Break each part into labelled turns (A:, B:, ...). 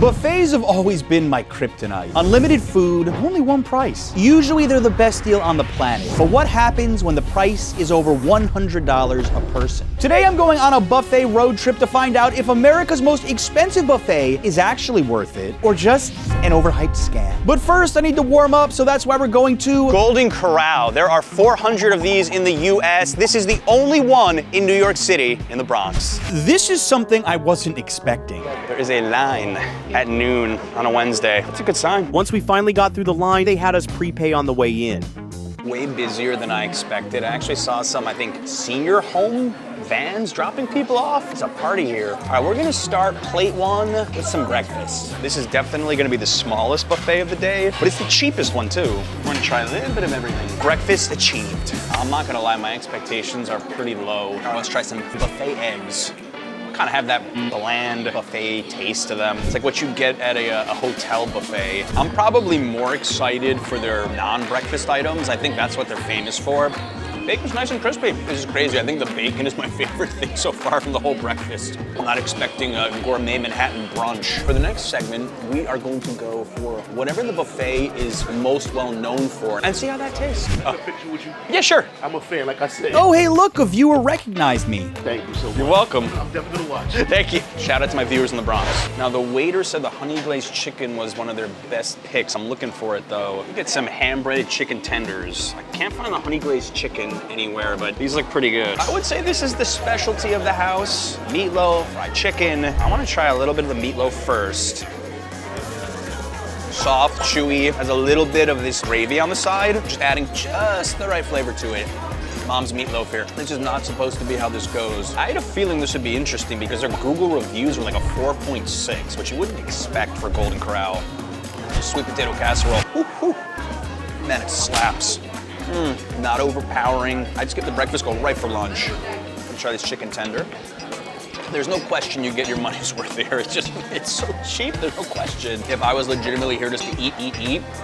A: Buffets have always been my kryptonite. Unlimited food, only one price. Usually they're the best deal on the planet. But what happens when the price is over $100 a person? Today I'm going on a buffet road trip to find out if America's most expensive buffet is actually worth it, or just an overhyped scam. But first I need to warm up, so that's why we're going to
B: Golden Corral. There are 400 of these in the US. This is the only one in New York City, in the Bronx.
A: This is something I wasn't expecting.
B: There is a line at noon on a Wednesday. That's a good sign.
C: Once we finally got through the line, they had us prepay on the way in.
B: Way busier than I expected. I actually saw some, I think, senior home vans dropping people off. It's a party here. All right, we're gonna start plate one with some breakfast. This is definitely gonna be the smallest buffet of the day, but it's the cheapest one too. We're gonna try a little bit of everything. Breakfast achieved. I'm not gonna lie, my expectations are pretty low. All right, let's try some buffet eggs. Kind of have that bland buffet taste to them. It's like what you get at a hotel buffet. I'm probably more excited for their non-breakfast items. I think that's what they're famous for. Bacon's nice and crispy. This is crazy. I think the bacon is my favorite thing so far from the whole breakfast. I'm not expecting a gourmet Manhattan brunch. For the next segment, we are going to go for whatever the buffet is most well known for and see how that tastes.
D: A picture with you?
B: Yeah, sure.
D: I'm a fan, like I said.
A: Oh, hey, look, a viewer recognized me.
D: Thank you so much.
B: You're welcome.
D: I'm definitely gonna watch.
B: Thank you. Shout out to my viewers in the Bronx. Now, the waiter said the honey glazed chicken was one of their best picks. I'm looking for it though. You get some hand-breaded chicken tenders. I can't find the honey glazed chicken anywhere, but these look pretty good. I would say this is the specialty of the house. Meatloaf, fried chicken. I want to try a little bit of the meatloaf first. Soft, chewy, has a little bit of this gravy on the side, just adding just the right flavor to it. Mom's meatloaf here. This is not supposed to be how this goes. I had a feeling this would be interesting because their Google reviews were like a 4.6, which you wouldn't expect for Golden Corral. Sweet potato casserole. Woo, woo. Man, it slaps. Not overpowering. I'd skip the breakfast, go right for lunch. I'm gonna try this chicken tender. There's no question you get your money's worth here. It's so cheap, there's no question. If I was legitimately here just to eat,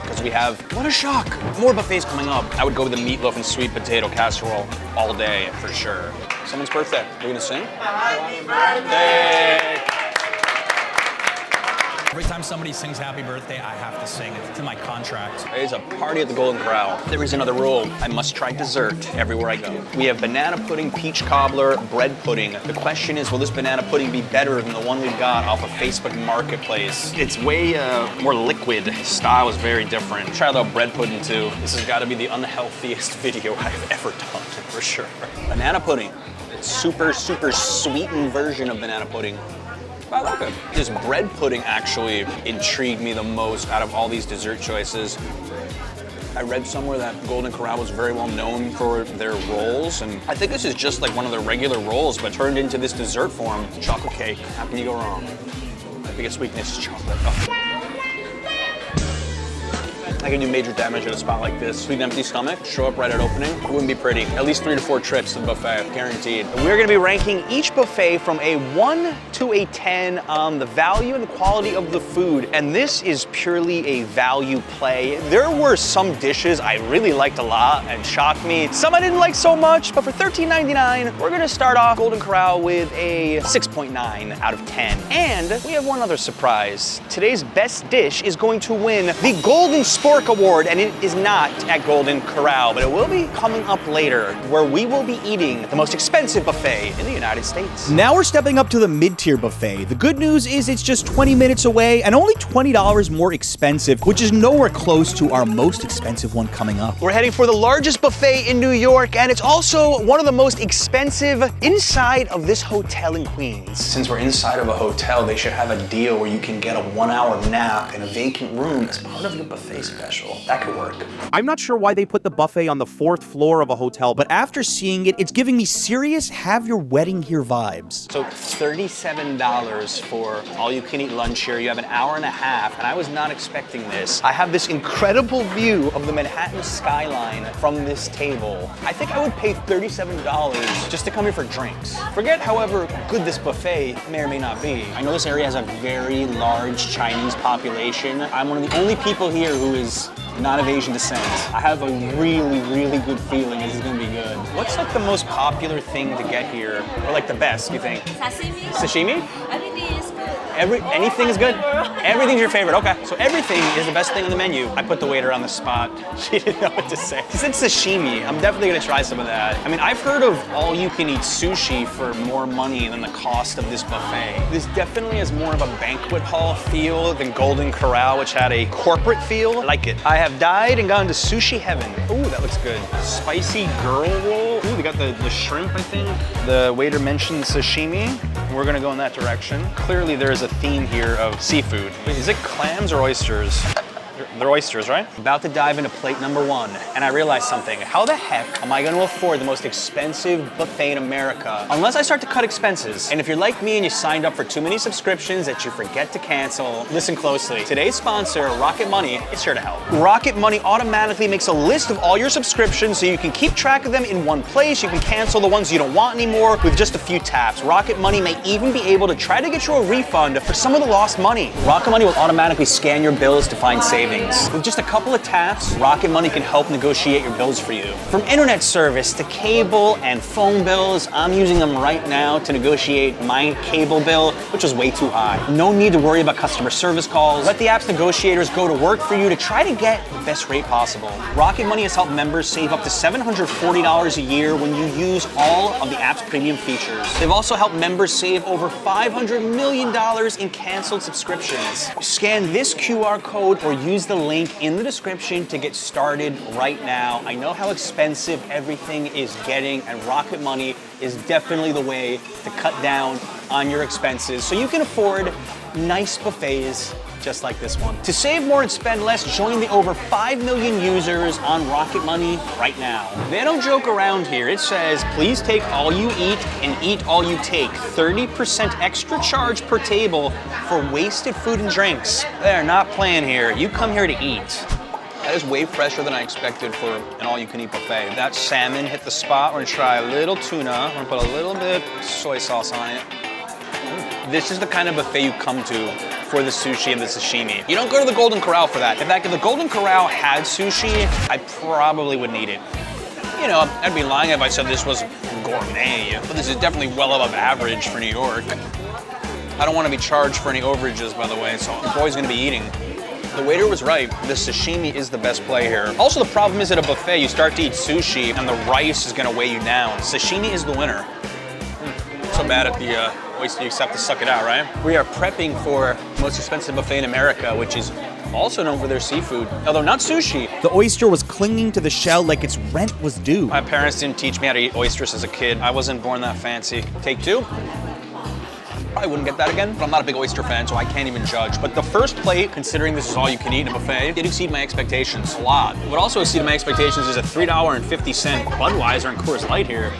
B: because we have, what a shock, more buffets coming up, I would go with the meatloaf and sweet potato casserole all day, for sure. Someone's birthday, we're gonna sing? Happy birthday!
E: Every time somebody sings happy birthday, I have to sing. It's in my contract.
B: It's a party at the Golden Corral. There is another rule. I must try dessert everywhere I go. We have banana pudding, peach cobbler, bread pudding. The question is, will this banana pudding be better than the one we got off of Facebook Marketplace? It's way more liquid. The style is very different. Try the bread pudding too. This has got to be the unhealthiest video I've ever done, for sure. Banana pudding. It's super, super sweetened version of banana pudding. I like it. This bread pudding actually intrigued me the most out of all these dessert choices. I read somewhere that Golden Corral was very well known for their rolls, and I think this is just like one of their regular rolls, but turned into this dessert form. Chocolate cake, how can you go wrong? My biggest weakness is chocolate. Oh. I can do major damage at a spot like this. Sweet and empty stomach, show up right at opening. It wouldn't be pretty. At least 3 to 4 trips to the buffet, guaranteed. We're gonna be ranking each buffet from a 1 to a 10 on the value and the quality of the food. And this is purely a value play. There were some dishes I really liked a lot and shocked me. Some I didn't like so much, but for $13.99, we're gonna start off Golden Corral with a 6.9 out of 10. And we have one other surprise. Today's best dish is going to win the Golden Spork Award, and it is not at Golden Corral, but it will be coming up later, where we will be eating the most expensive buffet in the United States.
A: Now we're stepping up to the mid-tier buffet. The good news is it's just 20 minutes away and only $20 more expensive, which is nowhere close to our most expensive one coming up.
B: We're heading for the largest buffet in New York, and it's also one of the most expensive inside of this hotel in Queens. Since we're inside of a hotel, they should have a deal where you can get a 1-hour nap in a vacant room as part of your buffet special. That could work.
C: I'm not sure why they put the buffet on the 4th floor of a hotel, but
A: After seeing it, it's giving me serious have your wedding here vibes.
B: So $37 for all-you-can-eat lunch here. You have an hour and a half, and I was not expecting this. I have this incredible view of the Manhattan skyline from this table. I think I would pay $37 just to come here for drinks. Forget however good this buffet may or may not be. I know this area has a very large Chinese population. I'm one of the only people here who is not of Asian descent. I have a really, really good feeling this is gonna be good. What's like the most popular thing to get here, or like the best, you think?
F: Sashimi.
B: Sashimi?
F: Everything is good.
B: Anything is good? Everything's your favorite, okay. So everything is the best thing on the menu. I put the waiter on the spot. She didn't know what to say. She said sashimi. I'm definitely gonna try some of that. I mean, I've heard of all-you-can-eat sushi for more money than the cost of this buffet. This definitely has more of a banquet hall feel than Golden Corral, which had a corporate feel. I like it. I have died and gone to sushi heaven. Ooh, that looks good. Spicy girl roll. Ooh, they got the shrimp, I think. The waiter mentioned sashimi. We're gonna go in that direction. Clearly there is a theme here of seafood. Wait, is it clams or oysters? They're oysters, right? About to dive into plate number 1, and I realized something. How the heck am I gonna afford the most expensive buffet in America unless I start to cut expenses? And if you're like me and you signed up for too many subscriptions that you forget to cancel, listen closely. Today's sponsor, Rocket Money, is here to help. Rocket Money automatically makes a list of all your subscriptions so you can keep track of them in one place. You can cancel the ones you don't want anymore with just a few taps. Rocket Money may even be able to try to get you a refund for some of the lost money. Rocket Money will automatically scan your bills to find savings. With just a couple of taps, Rocket Money can help negotiate your bills for you. From internet service to cable and phone bills, I'm using them right now to negotiate my cable bill, which was way too high. No need to worry about customer service calls. Let the app's negotiators go to work for you to try to get the best rate possible. Rocket Money has helped members save up to $740 a year when you use all of the app's premium features. They've also helped members save over $500 million in canceled subscriptions. Scan this QR code or use the link in the description to get started right now. I know how expensive everything is getting, and Rocket Money is definitely the way to cut down on your expenses so you can afford nice buffets just like this one. To save more and spend less, join the over 5 million users on Rocket Money right now. They don't joke around here. It says, please take all you eat and eat all you take. 30% extra charge per table for wasted food and drinks. They're not playing here. You come here to eat. That is way fresher than I expected for an all-you-can-eat buffet. That salmon hit the spot. We're gonna try a little tuna. We're gonna put a little bit of soy sauce on it. This is the kind of buffet you come to for the sushi and the sashimi. You don't go to the Golden Corral for that. In fact, if the Golden Corral had sushi, I probably wouldn't eat it. You know, I'd be lying if I said this was gourmet, but this is definitely well above average for New York. I don't want to be charged for any overages, by the way, so your boy's gonna be eating. The waiter was right. The sashimi is the best play here. Also, the problem is at a buffet, you start to eat sushi and the rice is gonna weigh you down. Sashimi is the winner. So bad at the oyster, you just have to suck it out, right? We are prepping for the most expensive buffet in America, which is also known for their seafood, although not sushi.
C: The oyster was clinging to the shell like its rent was due.
B: My parents didn't teach me how to eat oysters as a kid. I wasn't born that fancy. Take 2. Probably wouldn't get that again, but I'm not a big oyster fan, so I can't even judge. But the first plate, considering this is all you can eat in a buffet, did exceed my expectations a lot. What also exceeded my expectations is a $3.50 Budweiser and Coors Light here.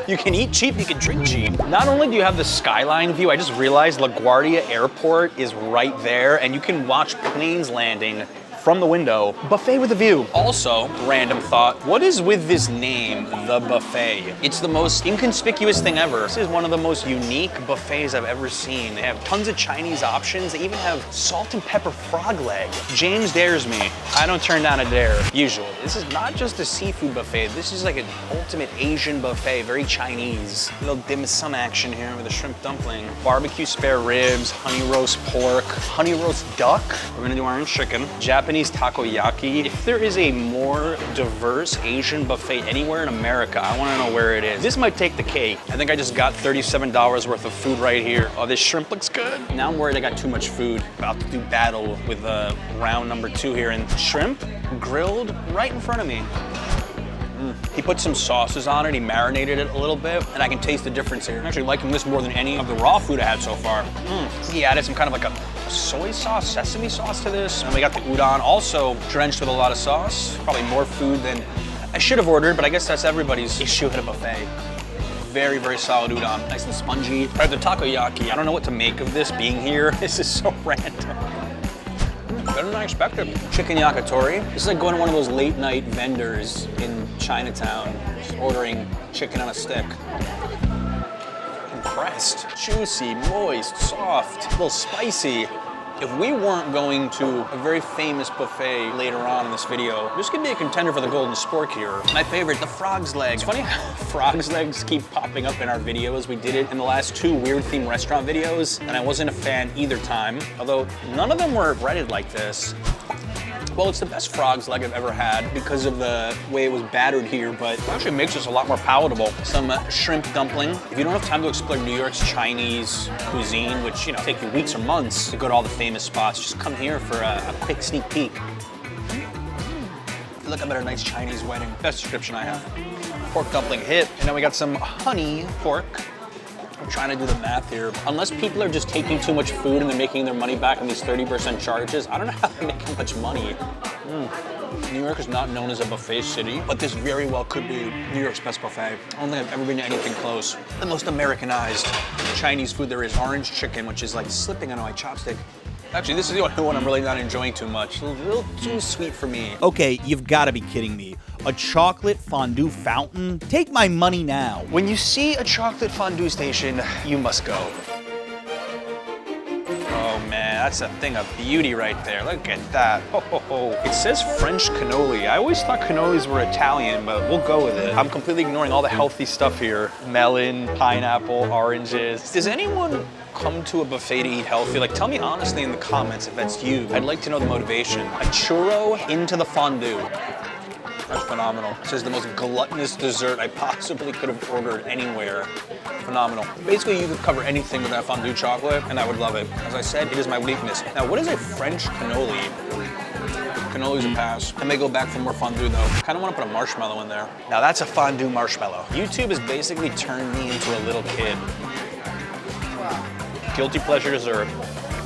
B: You can eat cheap, you can drink cheap. Not only do you have the skyline view, I just realized LaGuardia Airport is right there, and you can watch planes landing from the window. Buffet with a view. Also, random thought, what is with this name, The Buffet? It's the most inconspicuous thing ever. This is one of the most unique buffets I've ever seen. They have tons of Chinese options. They even have salt and pepper frog leg. James dares me. I don't turn down a dare, usually. This is not just a seafood buffet. This is like an ultimate Asian buffet, very Chinese. A little dim sum action here with a shrimp dumpling. Barbecue spare ribs, honey roast pork, honey roast duck. We're gonna do our own chicken. Japanese takoyaki. If there is a more diverse Asian buffet anywhere in America, I want to know where it is. This might take the cake. I think I just got $37 worth of food right here. Oh, this shrimp looks good. Now I'm worried I got too much food. About to do battle with round number 2 here. And shrimp grilled right in front of me. He put some sauces on it, he marinated it a little bit, and I can taste the difference here. I'm actually liking this more than any of the raw food I had so far. He added some kind of like a soy sauce, sesame sauce to this. And we got the udon, also drenched with a lot of sauce. Probably more food than I should have ordered, but I guess that's everybody's issue at a buffet. Very, very solid udon, nice and spongy. All right, the takoyaki, I don't know what to make of this being here. This is so random. Better than I expected. Chicken yakitori. This is like going to one of those late night vendors in Chinatown, just ordering chicken on a stick. Impressed. Juicy, moist, soft, a little spicy. It If we weren't going to a very famous buffet later on in this video, this could be a contender for the golden spork here. My favorite, the frog's legs. It's funny how frog's legs keep popping up in our videos. We did it in the last 2 weird themed restaurant videos, and I wasn't a fan either time, although none of them were breaded like this. Well, it's the best frog's leg I've ever had because of the way it was battered here, but it actually makes this a lot more palatable. Some shrimp dumpling. If you don't have time to explore New York's Chinese cuisine, which, you know, take you weeks or months to go to all the famous spots, just come here for a quick sneak peek. Look, I'm at a nice Chinese wedding. Best description I have. Pork dumpling hip, and then we got some honey pork. I'm trying to do the math here. Unless people are just taking too much food and they're making their money back on these 30% charges, I don't know how they're making much money. New York is not known as a buffet city, but this very well could be New York's best buffet. I don't think I've ever been to anything close. The most Americanized Chinese food there is, orange chicken, which is like slipping on my chopstick. Actually, this is the only one I'm really not enjoying too much. A little too sweet for me.
A: Okay, you've got to be kidding me. A chocolate fondue fountain? Take my money now.
B: When you see a chocolate fondue station, you must go. Oh man, that's a thing of beauty right there. Look at that. Ho, ho, ho. It says French cannoli. I always thought cannolis were Italian, but we'll go with it. I'm completely ignoring all the healthy stuff here. Melon, pineapple, oranges. Does anyone come to a buffet to eat healthy? Like, tell me honestly in the comments if that's you. I'd like to know the motivation. A churro into the fondue. That's phenomenal. This is the most gluttonous dessert I possibly could have ordered anywhere. Phenomenal. Basically, you could cover anything with that fondue chocolate, and I would love it. As I said, it is my weakness. Now, what is a French cannoli? Cannoli's a pass. I may go back for more fondue, though. I kind of want to put a marshmallow in there. Now, that's a fondue marshmallow. YouTube has basically turned me into a little kid. Guilty pleasure dessert.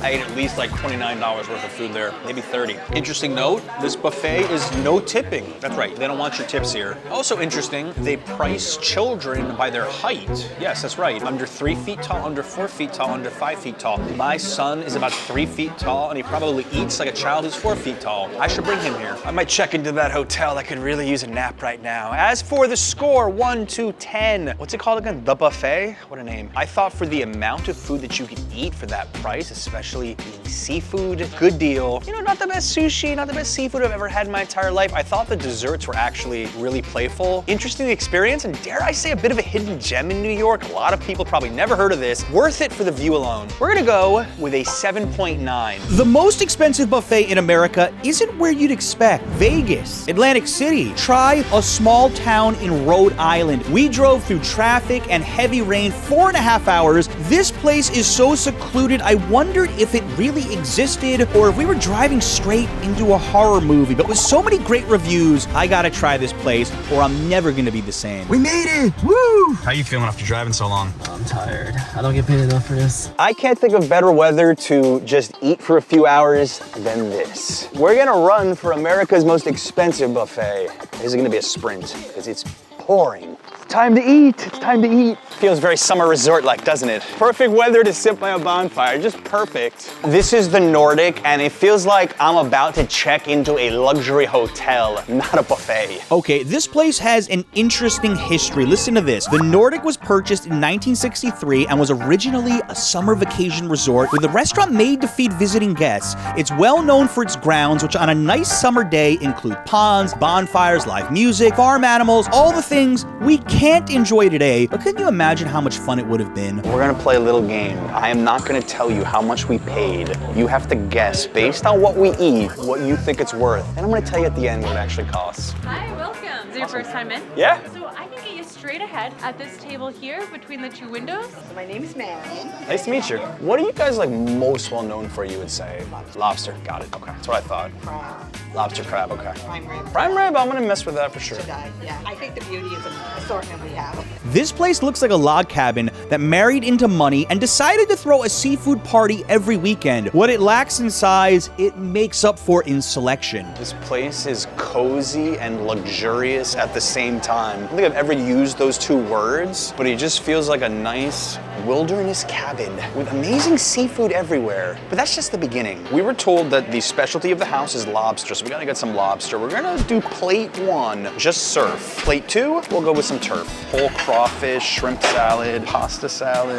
B: I ate at least like $29 worth of food there, maybe 30. Interesting note, this buffet is no tipping. That's right, they don't want your tips here. Also interesting, they price children by their height. Yes, that's right. Under 3 feet tall, under 4 feet tall, under 5 feet tall. My son is about 3 feet tall, and he probably eats like a child who's 4 feet tall. I should bring him here. I might check into that hotel that could really use a nap right now. As for the score, 1 to 10. What's it called again? The buffet? What a name. I thought for the amount of food that you could eat for that price, especially being seafood, good deal. You know, not the best sushi, not the best seafood I've ever had in my entire life. I thought the desserts were actually really playful. Interesting experience, and dare I say a bit of a hidden gem in New York. A lot of people probably never heard of this. Worth it for the view alone. We're gonna go with a 7.9.
A: The most expensive buffet in America isn't where you'd expect. Vegas, Atlantic City. Try a small town in Rhode Island. We drove through traffic and heavy rain 4.5 hours. This place is so secluded, I wondered if it really existed or if we were driving straight into a horror movie. But with so many great reviews, I gotta try this place or I'm never gonna be the same.
C: We made it! Woo!
B: How you feeling after driving so long?
F: I'm tired. I don't get paid enough for this.
B: I can't think of better weather to just eat for a few hours than this. We're gonna run for America's most expensive buffet. This is gonna be a sprint because it's pouring. Time to eat, it's time to eat. Feels very summer resort-like, doesn't it? Perfect weather to sit by a bonfire, just perfect. This is the Nordic, and it feels like I'm about to check into a luxury hotel, not a buffet.
A: Okay, this place has an interesting history. Listen to this. The Nordic was purchased in 1963 and was originally a summer vacation resort with a restaurant made to feed visiting guests. It's well known for its grounds, which on a nice summer day include ponds, bonfires, live music, farm animals, all the things we can't enjoy today, but can you imagine how much fun it would have been?
B: We're gonna play a little game. I am not gonna tell you how much we paid. You have to guess, based on what we eat, what you think it's worth. And I'm gonna tell you at the end what it actually costs.
G: Hi, welcome. Is it your first time in?
B: Yeah.
G: So I can get you straight ahead at this table here between the two windows.
H: My name is Marion.
B: Nice to meet you. What are you guys like most well known for, you would say? Lobster. Got it. Okay. That's what I thought.
H: Crab.
B: Lobster, crab. Okay.
H: Prime rib.
B: Prime rib, I'm gonna mess with that for sure.
H: Yeah. I think the beauty is the assortment we have.
A: This place looks like a log cabin that married into money and decided to throw a seafood party every weekend. What it lacks in size, it makes up for in selection.
B: This place is cozy and luxurious at the same time. I don't think I've ever used those two words, but it just feels like a nice wilderness cabin with amazing seafood everywhere. But that's just the beginning. We were told that the specialty of the house is lobster, so we gotta get some lobster. We're gonna do plate 1, just surf. Plate 2, we'll go with some turf. Whole crawfish, shrimp salad, pasta salad.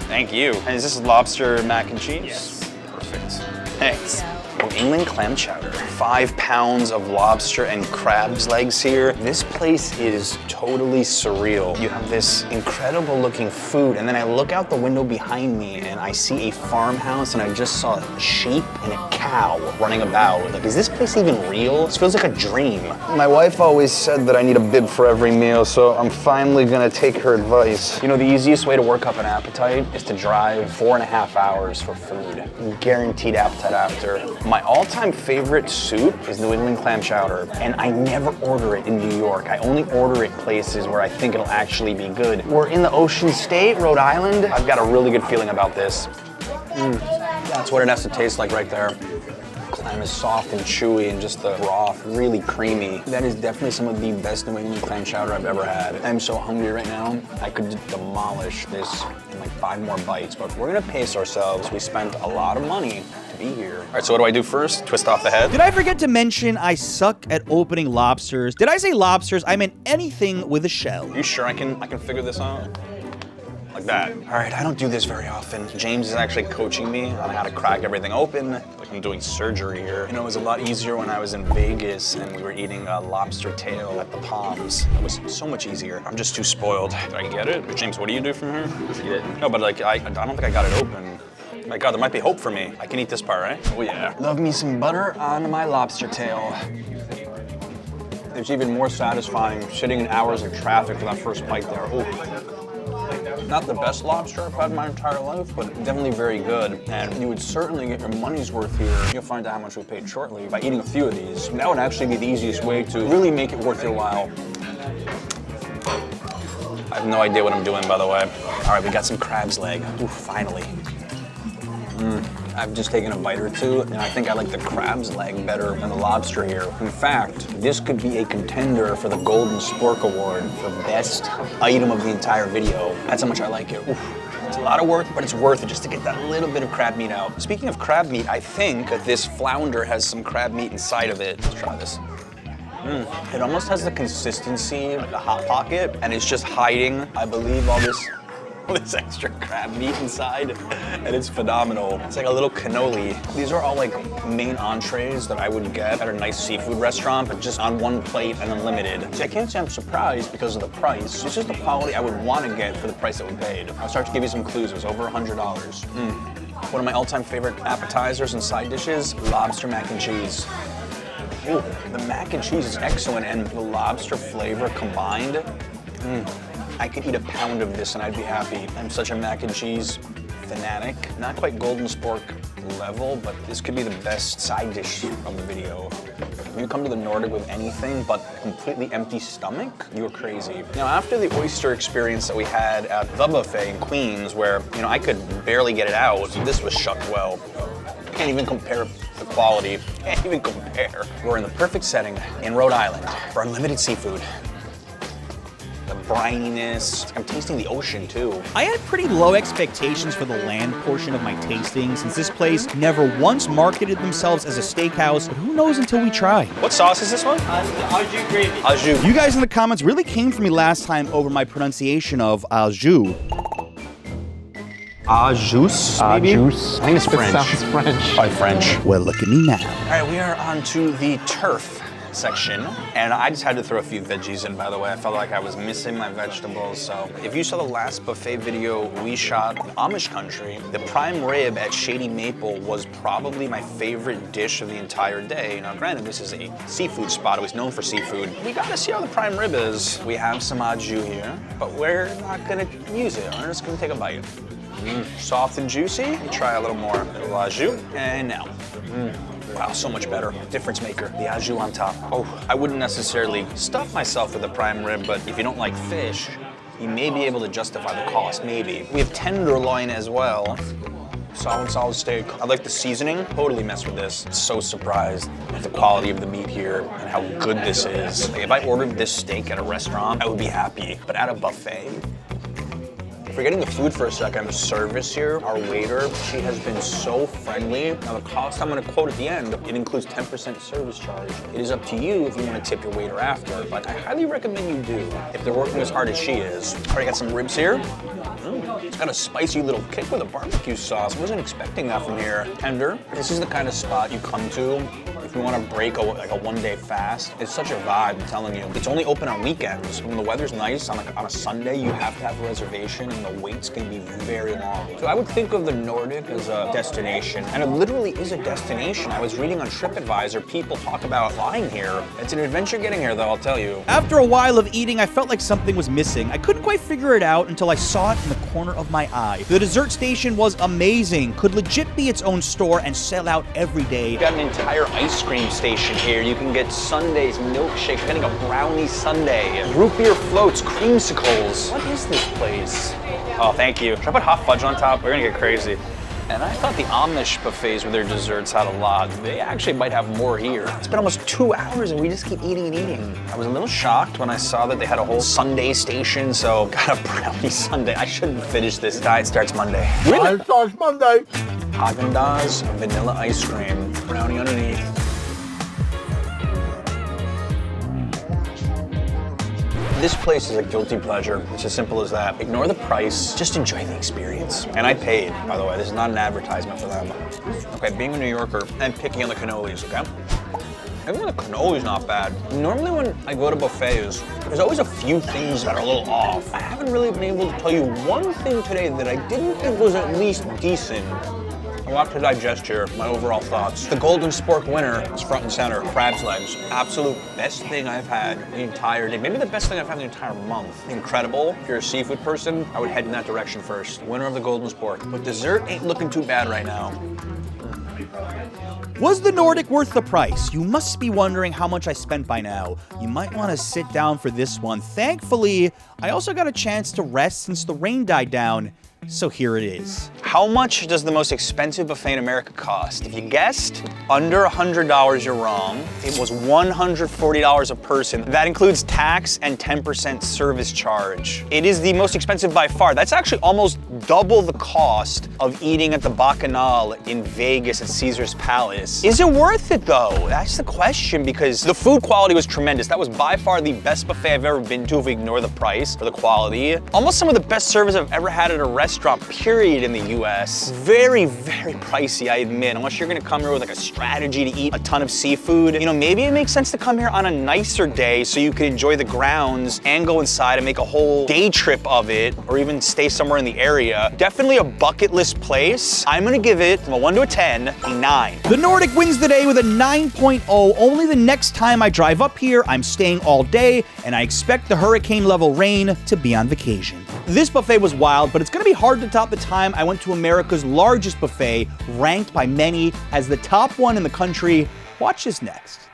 B: Thank you. And is this lobster mac and cheese? Yes. Thanks. Thanks. New England clam chowder. 5 pounds of lobster and crab's legs here. This place is totally surreal. You have this incredible looking food, and then I look out the window behind me and I see a farmhouse, and I just saw a sheep and a cow running about. Like, is this place even real? This feels like a dream. My wife always said that I need a bib for every meal, so I'm finally gonna take her advice. You know, the easiest way to work up an appetite is to drive 4.5 hours for food. Guaranteed appetite after. My all-time favorite soup is New England clam chowder, and I never order it in New York. I only order it places where I think it'll actually be good. We're in the Ocean State, Rhode Island. I've got a really good feeling about this. That's what it has to taste like right there. Clam is soft and chewy, and just the broth really creamy. That is definitely some of the best New England clam chowder I've ever had. I'm so hungry right now. I could demolish this in like 5 more bites, but we're gonna pace ourselves. We spent a lot of money to be here. All right, so what do I do first? Twist off the head?
A: Did I forget to mention I suck at opening lobsters? Did I say lobsters? I meant anything with a shell.
B: You sure I can figure this out? Like that. All right, I don't do this very often. James is actually coaching me on how to crack everything open, like I'm doing surgery here. You know, it was a lot easier when I was in Vegas and we were eating a lobster tail at the Palms. It was so much easier. I'm just too spoiled. Did I get it? James, what do you do from here?
F: Just eat it.
B: No, but like, I don't think I got it open. My God, there might be hope for me. I can eat this part, right? Oh yeah. Love me some butter on my lobster tail. It's even more satisfying sitting in hours of traffic for that first bite there. Ooh. Not the best lobster I've had in my entire life, but definitely very good. And you would certainly get your money's worth here. You'll find out how much we paid shortly by eating a few of these. That would actually be the easiest way to really make it worth your while. I have no idea what I'm doing, by the way. All right, we got some crab's leg. Ooh, finally. I've just taken a bite or two, and I think I like the crab's leg better than the lobster here. In fact, this could be a contender for the Golden Spork Award for best item of the entire video. That's how much I like it. Oof. It's a lot of work, but it's worth it just to get that little bit of crab meat out. Speaking of crab meat, I think that this flounder has some crab meat inside of it. Let's try this. It almost has the consistency of the Hot Pocket, and it's just hiding, I believe, all this extra crab meat inside, and it's phenomenal. It's like a little cannoli. These are all like main entrees that I would get at a nice seafood restaurant, but just on one plate and unlimited. See, I can't say I'm surprised because of the price. It's just the quality I would want to get for the price that we paid. I'll start to give you some clues. It was over $100. One of my all-time favorite appetizers and side dishes, lobster mac and cheese. Ooh, the mac and cheese is excellent, and the lobster flavor combined. I could eat a pound of this and I'd be happy. I'm such a mac and cheese fanatic. Not quite Golden Spork level, but this could be the best side dish of the video. If you come to the Nordic with anything but completely empty stomach, you're crazy. Now, after the oyster experience that we had at the buffet in Queens, where, you know, I could barely get it out, this was shucked well. Can't even compare the quality. Can't even compare. We're in the perfect setting in Rhode Island for unlimited seafood. The brininess. It's like I'm tasting the ocean too.
A: I had pretty low expectations for the land portion of my tasting, since this place never once marketed themselves as a steakhouse, but who knows until we try.
B: What sauce is this one?
F: Au jus gravy.
B: Au jus.
A: You guys in the comments really came for me last time over my pronunciation of au jus.
B: Au jus, maybe? I think it's French.
D: Sounds French.
B: Probably French.
A: Well, look at me now.
B: All right, we are on to the turf section, and I just had to throw a few veggies in, by the way. I felt like I was missing my vegetables, so if you saw the last buffet video we shot in Amish country, the prime rib at Shady Maple was probably my favorite dish of the entire day. Now, granted, this is a seafood spot. It was known for seafood. We gotta see how the prime rib is. We have some au jus here, but we're not gonna use it. We're just gonna take a bite. Soft and juicy. Try a little more. A little au jus, and now. Wow, so much better. Difference maker, the au jus on top. Oh, I wouldn't necessarily stuff myself with a prime rib, but if you don't like fish, you may be able to justify the cost, maybe. We have tenderloin as well. Solid steak. I like the seasoning. Totally messed with this. So surprised at the quality of the meat here and how good this is. Like, if I ordered this steak at a restaurant, I would be happy. But at a buffet, forgetting the food for a second, the service here, our waiter, she has been so friendly. Now the cost I'm gonna quote at the end, it includes 10% service charge. It is up to you if you wanna tip your waiter after, but I highly recommend you do if they're working as hard as she is. Already got some ribs here. It's got a spicy little kick with a barbecue sauce. Wasn't expecting that from here. Tender. This is the kind of spot you come to if you want to break a one-day fast. It's such a vibe, I'm telling you. It's only open on weekends. When the weather's nice, on a Sunday, you have to have a reservation, and the waits can be very long. So I would think of the Nordic as a destination, and it literally is a destination. I was reading on TripAdvisor, people talk about flying here. It's an adventure getting here, though, I'll tell you.
A: After a while of eating, I felt like something was missing. I couldn't quite figure it out until I saw it in the corner of my eye. The dessert station was amazing, could legit be its own store and sell out every day.
B: We've got an entire ice cream station here. You can get sundaes, milkshakes, getting a brownie sundae, root beer floats, creamsicles. What is this place? Oh, thank you. Should I put hot fudge on top? We're gonna get crazy. And I thought the Amish buffets with their desserts had a lot. They actually might have more here. It's been almost 2 hours and we just keep eating and eating. I was a little shocked when I saw that they had a whole sundae station, so got a brownie sundae. I shouldn't finish this. Diet starts Monday.
D: Diet starts Monday.
B: Haagen-Dazs, vanilla ice cream, brownie underneath. This place is a guilty pleasure. It's as simple as that. Ignore the price, just enjoy the experience. And I paid, by the way. This is not an advertisement for them. Okay, being a New Yorker, I'm picky on the cannolis, okay? Even the cannoli's not bad. Normally when I go to buffets, there's always a few things that are a little off. I haven't really been able to tell you one thing today that I didn't think was at least decent. A lot to digest here, my overall thoughts. The Golden Spork winner is front and center, crab's legs. Absolute best thing I've had the entire day. Maybe the best thing I've had the entire month. Incredible. If you're a seafood person, I would head in that direction first. Winner of the Golden Spork. But dessert ain't looking too bad right now.
A: Was the Nordic worth the price? You must be wondering how much I spent by now. You might want to sit down for this one. Thankfully, I also got a chance to rest since the rain died down. So here it is.
B: How much does the most expensive buffet in America cost? If you guessed under $100, you're wrong. It was $140 a person. That includes tax and 10% service charge. It is the most expensive by far. That's actually almost double the cost of eating at the Bacchanal in Vegas at Caesar's Palace. Is it worth it though? That's the question, because the food quality was tremendous. That was by far the best buffet I've ever been to if we ignore the price or the quality. Almost some of the best service I've ever had at a restaurant, period, in the US. Very, very pricey, I admit. Unless you're gonna come here with like a strategy to eat a ton of seafood. You know, maybe it makes sense to come here on a nicer day so you can enjoy the grounds and go inside and make a whole day trip of it, or even stay somewhere in the area. Definitely a bucket list place. I'm gonna give it, from a 1 to a 10, a 9.
A: The Nordic wins the day with a 9.0. Only the next time I drive up here, I'm staying all day, and I expect the hurricane-level rain to be on vacation. This buffet was wild, but it's gonna be hard to top the time I went to America's largest buffet, ranked by many as the top one in the country. Watch this next.